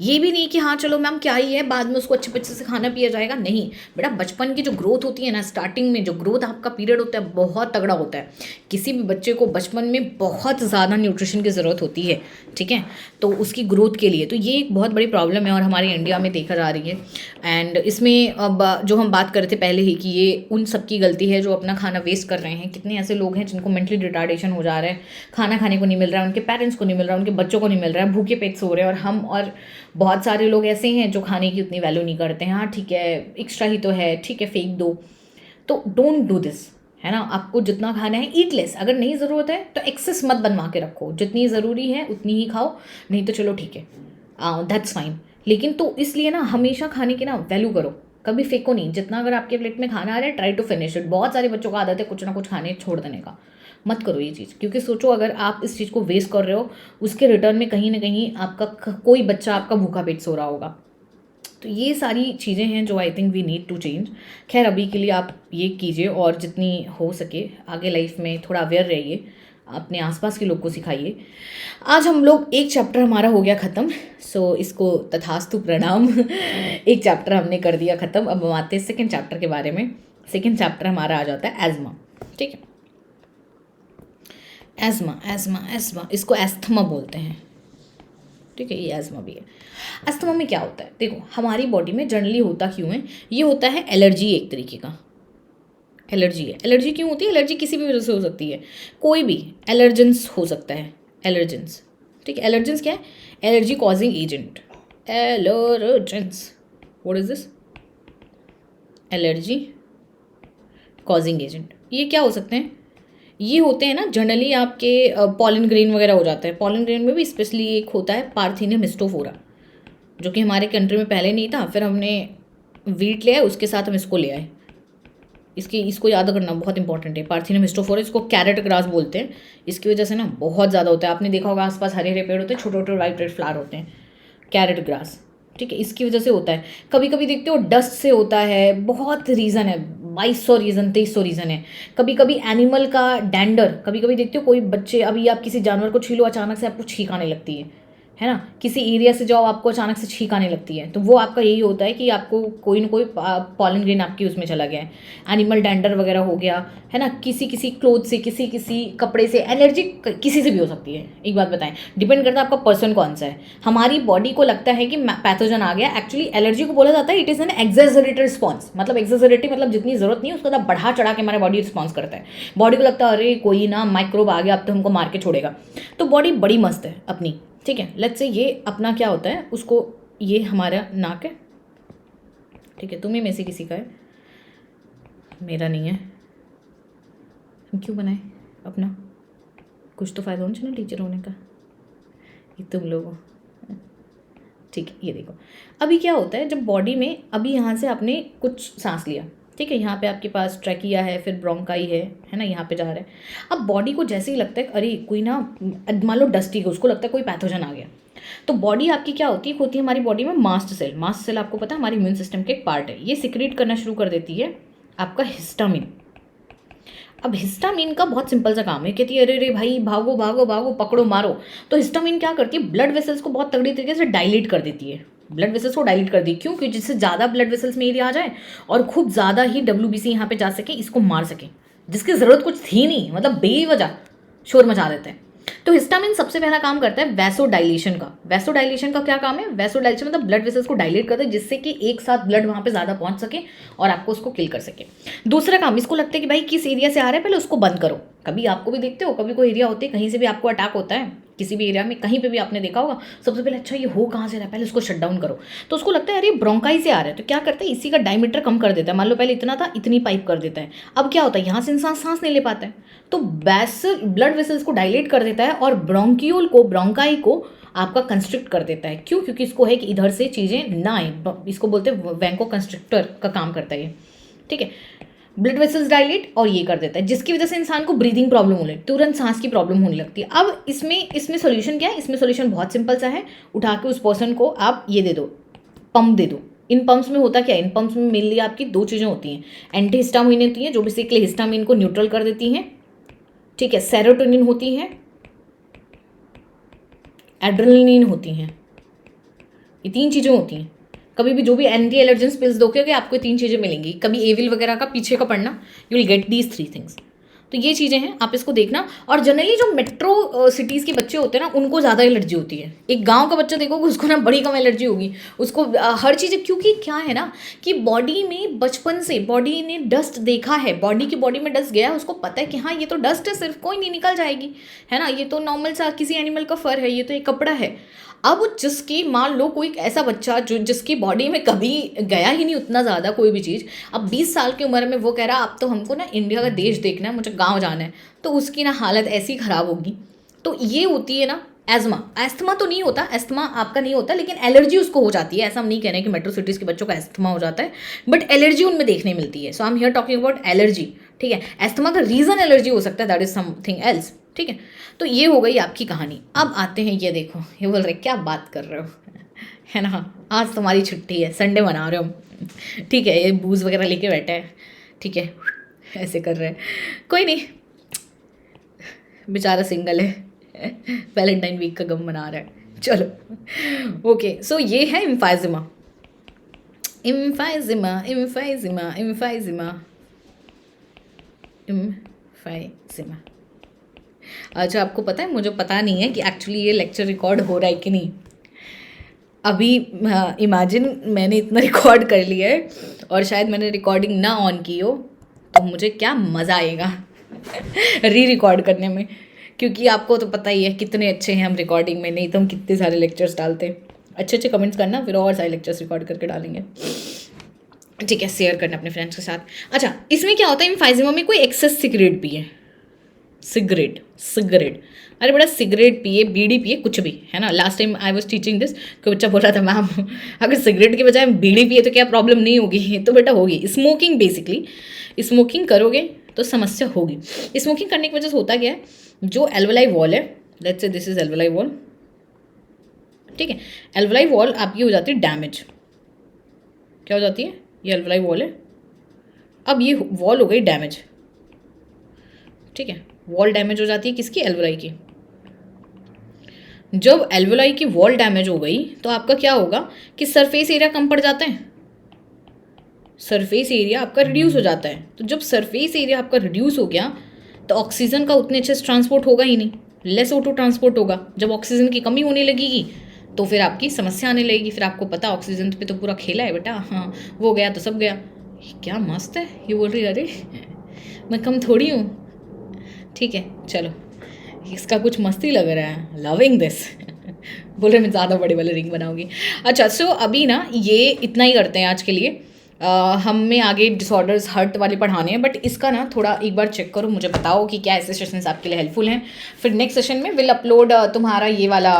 ये भी नहीं कि हाँ चलो मैम क्या ही है, बाद में उसको अच्छे से खाना पिया जाएगा, नहीं बेटा। बचपन की जो ग्रोथ होती है ना, स्टार्टिंग में जो ग्रोथ आपका पीरियड होता है बहुत तगड़ा होता है। किसी भी बच्चे को बचपन में बहुत ज़्यादा न्यूट्रिशन की ज़रूरत होती है। ठीक है, तो उसकी ग्रोथ के लिए तो ये एक बहुत बड़ी प्रॉब्लम है और हमारे इंडिया में देखा जा रही है। एंड इसमें अब जो हम बात कर रहे थे पहले ही कि ये उन सब की गलती है जो अपना खाना वेस्ट कर रहे हैं। कितने ऐसे लोग हैं जिनको मेंटली रिटार्डेशन हो जा रहा है, खाना खाने को नहीं मिल रहा है, उनके पेरेंट्स को नहीं मिल रहा है, उनके बच्चों को नहीं मिल रहा है, भूखे पेट सो रहे हैं। और हम और बहुत सारे लोग ऐसे हैं जो खाने की उतनी वैल्यू नहीं करते हैं। हाँ ठीक है, एक्स्ट्रा ही तो है, ठीक है फेंक दो। तो डोंट डू दिस, है ना। आपको जितना खाना है ईट लेस, अगर नहीं ज़रूरत है तो एक्सेस मत बनवा के रखो, जितनी ज़रूरी है उतनी ही खाओ, नहीं तो चलो ठीक है, दैट्स फाइन। लेकिन तो इसलिए ना हमेशा खाने की ना वैल्यू करो, कभी फेंको नहीं। जितना अगर आपके प्लेट में खाना आ रहा है, ट्राई टू फिनिश इट। बहुत सारे बच्चों का आदत है कुछ ना कुछ खाने छोड़ देने का, मत करो ये चीज़। क्योंकि सोचो अगर आप इस चीज़ को वेस्ट कर रहे हो, उसके रिटर्न में कहीं ना कहीं आपका कोई बच्चा आपका भूखा पेट सो रहा होगा। तो ये सारी चीज़ें हैं जो I think we need to change. खैर अभी के लिए आप ये कीजिए और जितनी हो सके आगे लाइफ में थोड़ा अवेयर रहिए, अपने आसपास के लोग को सिखाइए। आज हम लोग एक चैप्टर हमारा हो गया ख़त्म, सो इसको तथास्तु प्रणाम। एक चैप्टर हमने कर दिया ख़त्म। अब हम आते हैं सेकेंड चैप्टर के बारे में। सेकेंड चैप्टर हमारा आ जाता है एज़मा। ठीक है, एज़मा एज़मा एज़मा, इसको एस्थमा बोलते हैं। ठीक है, ये एज़मा भी है। अस्थमा में क्या होता है, देखो हमारी बॉडी में जनरली होता क्यों है, ये होता है एलर्जी, एक तरीके का एलर्जी है। एलर्जी क्यों होती है, एलर्जी किसी भी वजह से हो सकती है, कोई भी एलर्जेंस हो सकता है, एलर्जेंस। ठीक है, एलर्जेंस क्या है, allergy causing agent, allergens. What is this, allergy causing agent. ये क्या हो सकते हैं, ये होते हैं ना जनरली आपके पॉलन ग्रेन वगैरह हो जाता है। पॉलन ग्रेन में भी स्पेशली एक होता है पार्थेनियम हिस्टोफोरा, जो कि हमारे कंट्री में पहले नहीं था, फिर हमने वीट ले आए, उसके साथ हम इसको ले आए। इसको याद करना बहुत इंपॉर्टेंट है। पार्थेनियम हिस्टोफोरा, इसको कैरेट ग्रास बोलते हैं। इसकी वजह से ना बहुत ज़्यादा होता है, आपने देखा होगा आसपास हरे हरे पेड़ होते हैं, छोटे छोटे वाइट रेड फ्लावर होते हैं, कैरेट ग्रास। ठीक है, इसकी वजह से होता है। कभी कभी देखते हो डस्ट से होता है, बहुत रीज़न है, 2200 रीज़न 2300 रीज़न है। कभी कभी एनिमल का डैंडर, कभी कभी देखते हो कोई बच्चे, अभी आप किसी जानवर को छीलो अचानक से आपको छींक आने लगती है, है ना। किसी एरिया से जाओ आपको अचानक से छींक आने लगती है, तो वो आपका यही होता है कि आपको कोई ना कोई पॉलन ग्रेन आपकी उसमें चला गया है, एनिमल डेंडर वगैरह हो गया, है ना। किसी किसी क्लोथ से, किसी किसी कपड़े से एलर्जी किसी से भी हो सकती है। एक बात बताएं, डिपेंड करता है आपका पर्सन कौन सा है। हमारी बॉडी को लगता है कि पैथोजन आ गया, एक्चुअली एलर्जी को बोला जाता है इट इज़ एन एक्सेजरेटेड रिस्पॉन्स, मतलब एक्सेजरेटिव मतलब जितनी जरूरत नहीं है उसको बढ़ा चढ़ा के हमारा बॉडी रिस्पॉन्स करता है। बॉडी को लगता है अरे कोई ना माइक्रोब आ गया, अब तो हमको मार के छोड़ेगा। तो बॉडी बड़ी मस्त है अपनी, ठीक है। लेट्स से ये अपना क्या होता है, उसको ये हमारा नाक है, ठीक है। तुम्हें में से किसी का है, मेरा नहीं है। हम क्यों बनाए अपना, कुछ तो फ़ायदा होना चाहिए ना टीचर होने का, ये तुम लोगों, ठीक है। ये देखो अभी क्या होता है, जब बॉडी में अभी यहाँ से आपने कुछ सांस लिया, ठीक है, यहाँ पे आपके पास ट्रैकिया है, फिर ब्रोंकाई है ना, यहाँ पे जा रहा है। अब बॉडी को जैसे ही लगता है अरे कोई ना, मान लो डस्टी है, उसको लगता है कोई पैथोजन आ गया, तो बॉडी आपकी क्या होती है हमारी बॉडी में मास्ट सेल। मास्ट सेल आपको पता है हमारी इम्यून सिस्टम के एक पार्ट है, ये सिक्रीट करना शुरू कर देती है आपका हिस्टामिन। अब हिस्टामिन का बहुत सिंपल सा काम है, कहती है अरे रे भाई भागो भागो भागो पकड़ो मारो। तो हिस्टामिन क्या करती है, ब्लड वेसल्स को बहुत तगड़ी तरीके से डायलेट कर देती है, ब्लड वेसल्स को डायलेट कर दी, क्यों, क्योंकि जिससे ज़्यादा ब्लड वेसल्स में एरिया आ जाए और खूब ज़्यादा ही WBC यहाँ पे जा सके, इसको मार सके, जिसकी ज़रूरत कुछ थी नहीं, मतलब बेवजह शोर मचा देते हैं। तो हिस्टामिन सबसे पहला काम करता है वैसोडाइलेशन का। वैसोडाइलेशन का क्या काम है, वैसोडाइलेशन मतलब ब्लड वेसल्स को डायलेट करता है, जिससे कि एक साथ ब्लड वहाँ पे ज़्यादा पहुँच सके और आपको उसको किल कर सके। दूसरा काम, इसको लगता है कि भाई किस एरिया से आ रहा है पहले उसको बंद करो। कभी आपको भी देखते हो, कभी कोई एरिया होती है कहीं से भी आपको अटैक होता है, किसी भी एरिया में कहीं पे भी आपने देखा होगा, सबसे पहले अच्छा ये हो कहाँ से रहा है, पहले उसको शट डाउन करो। तो उसको लगता है अरे ब्रोंकाई से आ रहा है, तो क्या करता है इसी का डायमीटर कम कर देता है। मान लो पहले इतना था, इतनी पाइप कर देता है। अब क्या होता है, यहाँ से इंसान सांस नहीं ले पाता है, तो ब्लड वेसल्स को डायलेट कर देता है और ब्रोंकियोल को, ब्रोंकाई को आपका कंस्ट्रिक्ट कर देता है। क्यों, क्योंकि इसको है कि इधर से चीज़ें ना आए, इसको बोलते हैं वैंको कंस्ट्रिक्टर का काम करता है ये, ठीक है। ब्लड वेसल्स डायलेट और ये कर देता है, जिसकी वजह से इंसान को ब्रीदिंग प्रॉब्लम होने लगती है, तुरंत सांस की प्रॉब्लम होने लगती है। अब इसमें सोल्यूशन क्या है, इसमें सोल्यूशन बहुत सिंपल सा है, उठा के उस पर्सन को आप ये दे दो, पंप दे दो। इन पंप्स में होता क्या है, इन पंप्स में मेनली आपकी दो चीज़ें होती हैं, एंटी हिस्टामिन होती हैं जो बेसिकली हिस्टामिन को न्यूट्रल कर देती हैं, ठीक है, सेरोटोनिन होती है, एड्रेनलिन होती हैं, ये तीन चीज़ें होती हैं। कभी भी जो भी एंटी एलर्जेंस पिल्स दोगे आपको 3 चीज़ें मिलेंगी, कभी एविल वगैरह का पीछे का पढ़ना, you will get these 3 things. तो ये चीज़ें हैं, आप इसको देखना। और जनरली जो मेट्रो सिटीज़ के बच्चे होते हैं ना, उनको ज़्यादा एलर्जी होती है। एक गांव का बच्चा देखोगे उसको ना बड़ी कम एलर्जी होगी, उसको हर चीज़, क्योंकि क्या है ना कि बॉडी में बचपन से बॉडी ने डस्ट देखा है, बॉडी में डस्ट गया है, उसको पता है कि हाँ ये तो डस्ट है, सिर्फ कोई नहीं निकल जाएगी, है ना, ये तो नॉर्मल सा किसी एनिमल का फर है, ये तो एक कपड़ा है। अब जिसकी, मान लो कोई ऐसा बच्चा जो जिसकी बॉडी में कभी गया ही नहीं उतना ज़्यादा कोई भी चीज़, अब 20 साल की उम्र में वो कह रहा अब तो हमको ना इंडिया का देश देखना है, मुझे गांव जाना है, तो उसकी ना हालत ऐसी ख़राब होगी। तो ये होती है ना एस्थमा तो नहीं होता, एस्थमा आपका नहीं होता, लेकिन एलर्जी उसको हो जाती है। ऐसा हम नहीं कह रहे कि मेट्रो सिटीज़ के बच्चों का एस्थमा हो जाता है, बट एलर्जी उनमें देखने मिलती है। So I am here talking about allergy, ठीक है। एस्थमा का रीज़न एलर्जी हो सकता है, दैट इज समथिंग एल्स, ठीक है। तो ये हो गई आपकी कहानी। अब आते हैं, ये देखो ये बोल रहे क्या बात कर रहे हो, है ना, आज तुम्हारी छुट्टी है, संडे मना रहे हो, ठीक है, ये बूज़ वगैरह लेके बैठे हैं, ठीक है, ऐसे कर रहे हैं, कोई नहीं, बेचारा सिंगल है, वैलेंटाइन वीक का गम मना रहा है। चलो ओके, सो ये है इम्फाइजिमा, इम्फाइजिमा इम्फाइजिमा इम्फाइजिमा इम्फाइजिमा। अच्छा, आपको पता है, मुझे पता नहीं है कि एक्चुअली ये लेक्चर रिकॉर्ड हो रहा है कि नहीं। अभी इमेजिन मैंने इतना रिकॉर्ड कर लिया है और शायद मैंने रिकॉर्डिंग ना ऑन की हो, तो मुझे क्या मज़ा आएगा रिकॉर्ड करने में, क्योंकि आपको तो पता ही है कितने अच्छे हैं हम रिकॉर्डिंग में, नहीं तो हम कितने सारे लेक्चर्स डालते। अच्छे अच्छे कमेंट्स करना, फिर और सारे लेक्चर्स रिकॉर्ड करके डालेंगे, ठीक है, शेयर करना अपने फ्रेंड्स के साथ। अच्छा, इसमें क्या होता है, इम्फाइजिमा में कोई एक्सेस सिगरेट पिए, सिगरेट अरे बड़ा सिगरेट पिए, बीड़ी पिए, कुछ भी, है ना। Last time I was teaching this, कोई बच्चा बोल रहा था मैम अगर सिगरेट के बजाय बीड़ी पिए तो क्या प्रॉब्लम नहीं होगी, तो बेटा होगी। स्मोकिंग, बेसिकली स्मोकिंग करोगे तो समस्या होगी। स्मोकिंग करने की वजह से होता क्या है, जो एल्वेलाई वॉल है, let's say this is alveoli wall, ठीक है, एल्वेलाई वॉल आपकी हो जाती है डैमेज। क्या हो जाती है, ये एल्वेलाई वॉल है, अब ये वॉल हो गई डैमेज, ठीक है, वॉल डैमेज हो जाती है किसकी, एल्वेलाई की। जब एल्वेलाई की वॉल डैमेज हो गई तो आपका क्या होगा कि सरफेस एरिया कम पड़ जाता है, सरफेस एरिया आपका रिड्यूस हो जाता है। तो जब सरफेस एरिया आपका रिड्यूस हो गया तो ऑक्सीजन का उतने अच्छे से ट्रांसपोर्ट होगा ही नहीं, लेस ऑटो ट्रांसपोर्ट होगा। जब ऑक्सीजन की कमी होने लगेगी तो फिर आपकी समस्या आने लगेगी। फिर आपको पता ऑक्सीजन पे तो पूरा खेला है बेटा, हाँ वो गया तो सब गया। क्या मस्त है ये बोल रही, अरे मैं कम थोड़ी हूँ। ठीक है चलो, इसका कुछ मस्ती लग रहा है, लविंग दिस बोल रहे मैं ज़्यादा बड़े वाले रिंग बनाऊंगी। अच्छा सो अभी ना ये इतना ही करते हैं आज के लिए। हमें आगे डिसऑर्डर्स हर्ट वाले पढ़ाने हैं, बट इसका ना थोड़ा एक बार चेक करो, मुझे बताओ कि क्या ऐसे सेशंस आपके लिए हेल्पफुल हैं। फिर नेक्स्ट सेशन में विल अपलोड तुम्हारा ये वाला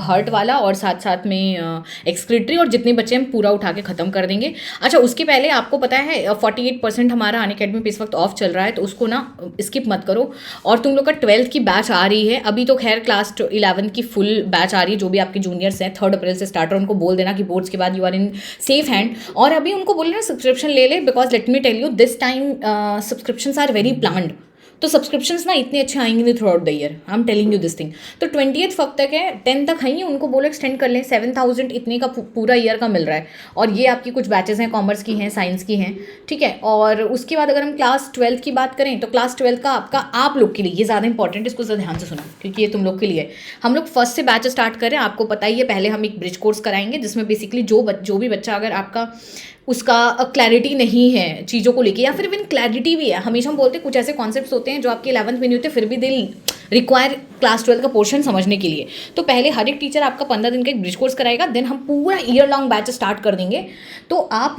हर्ट वाला और साथ साथ में एक्सक्रीटरी, और जितने बच्चे हम पूरा उठा के ख़त्म कर देंगे। अच्छा उसके पहले आपको पता है 48% हमारा अनअकैडमी पे इस वक्त ऑफ चल रहा है, तो उसको ना स्किप मत करो। और तुम लोग का 12th की बैच आ रही है, अभी तो खैर क्लास 11 की फुल बैच आ रही है। जो भी आपके जूनियर्स हैं 3 अप्रैल से स्टार्ट, और उनको बोल देना कि बोर्ड्स के बाद you are in safe hand. और अभी उनको बोले ना सब्सक्रिप्शन ले ले, because let me tell you this time subscriptions are very planned. तो सब्सक्रिप्शंस ना इतने अच्छे आएंगे नहीं throughout the year, I am telling you this thing. तो 20th फक्त तक है, 10 तक है ही, उनको बोलो एक्सटेंड कर लें। 7000 इतने का पूरा ईयर का मिल रहा है। और ये आपकी कुछ बैचेस हैं, कॉमर्स की हैं, साइंस की हैं, ठीक है। और उसके बाद अगर हम क्लास 12 की बात करें तो क्लास 12 का आपका आप लोग के लिए ये ज़्यादा इंपॉर्टेंट है, इसको ज़्यादा ध्यान से सुना क्योंकि ये तुम लोग के लिए। हम लोग फर्स्ट से बैच स्टार्ट करें, आपको पता ही है। पहले हम एक ब्रिज कोर्स कराएंगे जिसमें बेसिकली जो भी बच्चा अगर आपका उसका क्लैरिटी नहीं है चीज़ों को लेके, या फिर इवन क्लैरिटी भी है, हमेशा हम बोलते हैं कुछ ऐसे कॉन्सेप्ट्स होते हैं जो आपके 11th में नहीं होते, फिर भी दे रिक्वायर क्लास 12 का पोर्शन समझने के लिए। तो पहले हर एक टीचर आपका 15 दिन का एक ब्रिज कोर्स कराएगा, देन हम पूरा ईयर लॉन्ग बैच स्टार्ट कर देंगे। तो आप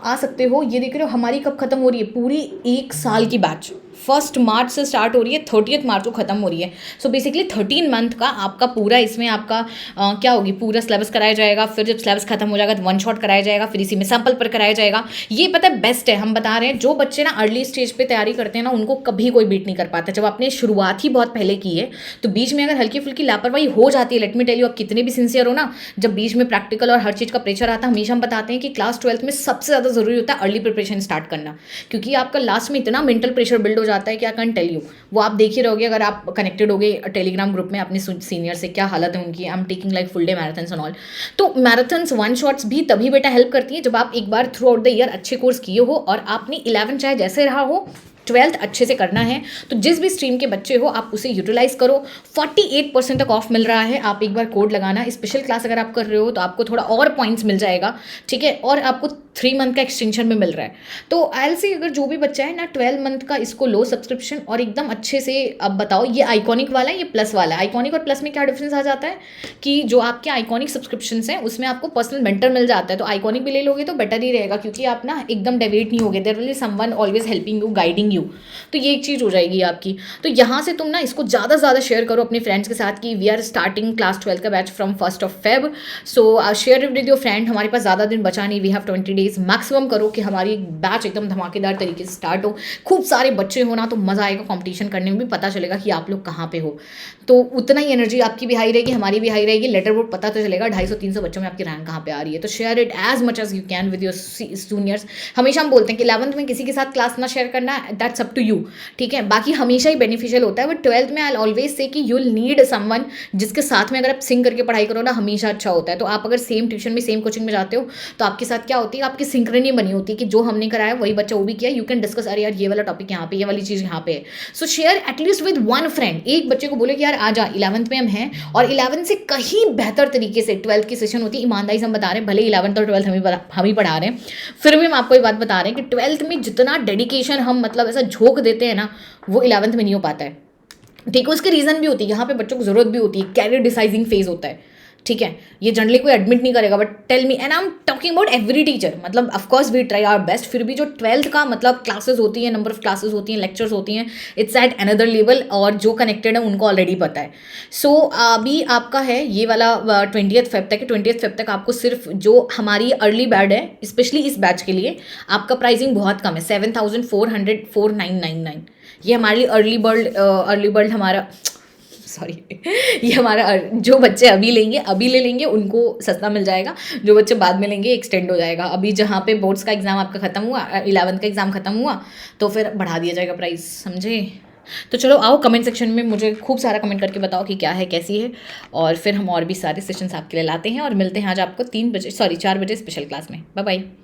आ सकते हो। ये देख रहे हो हमारी कब खत्म हो रही है, पूरी 1 साल की बैच 1 मार्च से स्टार्ट हो रही है, 30 मार्च को खत्म हो रही है। सो बेसिकली 13 मंथ का आपका पूरा इसमें आपका क्या होगी, पूरा सिलेबस कराया जाएगा। फिर जब सिलेबस खत्म हो जाएगा तो 1 शॉट कराया जाएगा, फिर इसी में सैम्पल पर कराया जाएगा। ये पता है बेस्ट है, हम बता रहे हैं। जो बच्चे ना अर्ली स्टेज पे तैयारी करते हैं ना, उनको कभी कोई बीट नहीं कर पाता। जब आपने शुरुआत ही बहुत पहले की है तो बीच में अगर हल्की फुल्की लापरवाही हो जाती है, लेट मी टेल यू, आप कितने भी सिंसियर हो ना, जब बीच में प्रैक्टिकल और हर चीज़ का प्रेशर आता है, हमेशा हम बताते हैं कि क्लास 12th में सबसे ज़्यादा जरूरी होता है अर्ली प्रिपरेशन स्टार्ट करना। क्योंकि आपका लास्ट में इतना मेंटल प्रेशर बिल्ड हो जाता है कि आई कैन टेल यू। वो आप देख ही रहोगे अगर आप कनेक्टेड होगे टेलीग्राम ग्रुप में अपने सीनियर से, क्या हालत है उनकी। I am taking like full day marathons and all. तो मैराथन्स 1 शॉट्स भी तभी बेटा हेल्प करती है जब आप एक बार थ्रू आउट द ईयर अच्छे कोर्स किए हो, और आपने 11 चाहे जैसे रहा हो, 12th अच्छे से करना है। तो जिस भी स्ट्रीम के बच्चे हो आप उसे यूटिलाइज करो। 48% तक ऑफ मिल रहा है, आप एक बार कोड लगाना। स्पेशल क्लास अगर आप कर रहे हो तो आपको थोड़ा और पॉइंट्स मिल जाएगा, ठीक है। और आपको 3 मंथ का एक्सटेंशन में मिल रहा है। तो आई से अगर जो भी बच्चा है ना 12 मंथ का इसको लो सब्सक्रिप्शन, और एकदम अच्छे से अब बताओ ये आइकॉनिक वाला है, ये प्लस वाला है। आइकॉनिक और प्लस में क्या डिफरेंस आ जाता है कि जो आपके आइकॉनिक सब्सक्रिप्शन हैं उसमें आपको पर्सनल मेंटर मिल जाता है। तो आइकॉनिक भी ले लोगे तो बेटर ही रहेगा, क्योंकि आप ना एकदम डेविएट नहीं होगे, there will be someone always helping you, guiding you. तो ये एक चीज़ हो जाएगी आपकी। तो यहाँ से तुम ना इसको ज़्यादा से ज़्यादा शेयर करो अपने फ्रेंड्स के साथ कि वी आर स्टार्टिंग क्लास 12 का batch from 1 Feb। So share it with your friend. हमारे पास ज़्यादा दिन बचा नहीं, वी हैव 20 days मैक्सिमम। करो कि हमारी बैच एकदम धमाकेदार तरीके से स्टार्ट हो, खूब सारे बच्चे हो ना, तो मज़ा आएगा। कंपटीशन करने में भी पता चलेगा कि आप लोग कहाँ पे हो, तो उतना ही एनर्जी आपकी भी हाई रहेगी, हमारी भी हाई रहेगी। लेटर बोर्ड पता तो चलेगा 250-300 बच्चों में आपकी रैंक कहाँ पे आ रही है। तो share it as much as you can with your juniors. हमेशा हम बोलते हैं कि 11th में किसी के साथ क्लास ना शेयर करना, दैट्स अप टू यू, ठीक है। बाकी हमेशा ही बेनिफिशियल होता है, बट 12th में आई ऑलवेज से कि यूल नीड समवन जिसके साथ में अगर आप सिंक करके पढ़ाई करो ना, हमेशा अच्छा होता है। तो आप अगर सेम ट्यूशन में सेम कोचिंग में जाते हो तो आपके साथ क्या होती है, आपकी सिंक्रनी बनी होती है कि जो हमने कराया वही बच्चा वो भी किया। यू कैन डिस्कस, अरे यार ये वाला टॉपिक यहाँ पे, ये वाली चीज़ यहाँ पे है। सो शेयर एटलीस्ट विद 1 फ्रेंड। एक बच्चे को बोले कि यार आ जा, 11th में हम हैं, और 11th से कहीं बेहतर तरीके से 12th की सेशन होती है। ईमानदारी से हम बता रहे हैं, भले 11th और 12th हम ही पढ़ा रहे हैं, फिर भी हम आपको ये बात बता रहे हैं कि 12th में जितना डेडिकेशन हम मतलब ऐसा झोंक देते हैं ना, वो 11th में नहीं हो पाता है, ठीक है। उसके रीज़न भी होती है, यहाँ पे बच्चों को ज़रूरत भी होती है, कैरियर डिसाइडिंग फेज होता है, ठीक है। ये जनरली कोई एडमिट नहीं करेगा, but tell me, and I am talking about every teacher. मतलब of course we try our best, फिर भी जो 12th का मतलब क्लासेस होती हैं, नंबर ऑफ क्लासेस होती हैं, लेक्चर्स होती हैं, इट्स एट अनदर लेवल, और जो कनेक्टेड है उनको ऑलरेडी पता है। सो अभी आपका है ये वाला 20th Feb तक है। 20th Feb तक आपको सिर्फ जो हमारी अर्ली बैड है, स्पेशली इस बैच के लिए आपका प्राइसिंग बहुत कम है, 7,400,4999। ये हमारे अर्ली बर्ड हमारा सॉरी ये हमारा जो बच्चे अभी ले लेंगे उनको सस्ता मिल जाएगा, जो बच्चे बाद में लेंगे एक्सटेंड हो जाएगा। अभी जहाँ पे बोर्ड्स का एग्ज़ाम आपका खत्म हुआ, 11th का एग्ज़ाम खत्म हुआ, तो फिर बढ़ा दिया जाएगा प्राइस, समझे। तो चलो आओ कमेंट सेक्शन में मुझे खूब सारा कमेंट करके बताओ कि क्या है कैसी है, और फिर हम और भी सारे सेशंस आपके लिए लाते हैं और मिलते हैं आज आपको 3 बजे 4 बजे स्पेशल क्लास में। Bye bye.